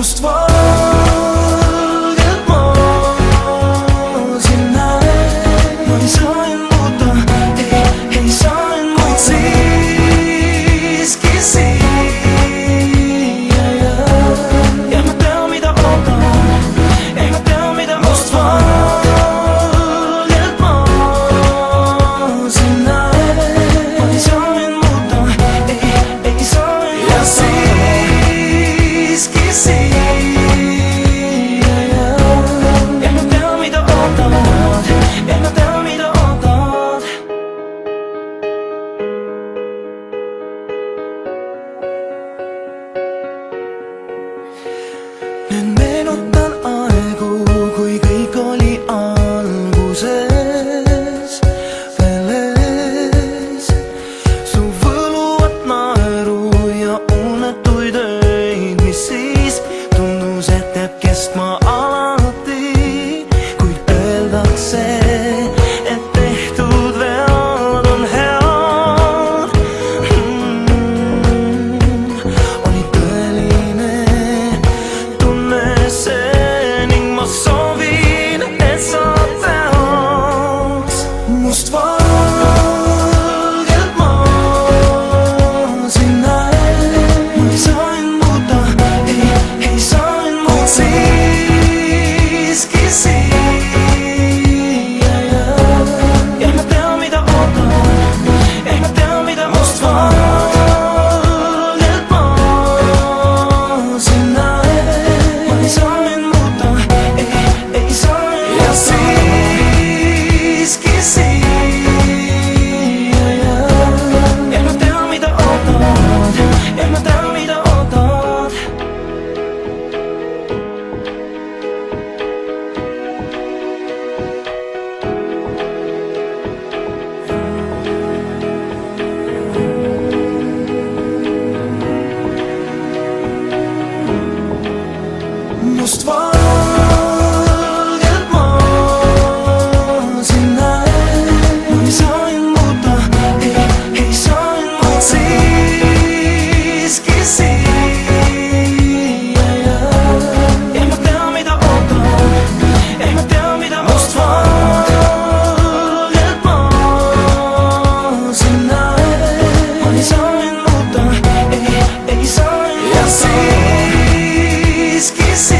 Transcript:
Mustvalgelt maalisin näed, ma ei sain muuta, ei sain muuta, siiski siia ja ma tean, mida ootan, ei ma tean, mida mustvalgelt maalisin näed, ma ei sain muuta, ei sain ja siiski siia ja ma tean, mida ootan, ja ma tean, mida ootan. Nüüd meenutan aegu, kui kõik oli alguses veles. Su võluvat naeru ja unetuid öid, mis siis tundus, et jääb kestma alati. Kuid öeldakse, et tehtud vead on head. Oli tõeline tunne see ning ma soovin, et sa teaks. Mustvalgelt maalisin näed, ma ei sain muuta, ei sain muuta, siiski siia ja ma tean, mida ootan, ei ma tean, mida mustvalgelt maalisin näed, ma ei sain muuta, ei sain ja siiski siia ja ma tean, mida ootan, ja ma tean, mida ootan. Mustvalgelt maalisin näed, ma ei sain muuta, ei sain muuta, siiski siia ja ma tean, mida ootan, ei ma tean, mida mustvalgelt maalisin näed, ma ei sain muuta, ei sain ja siiski siia.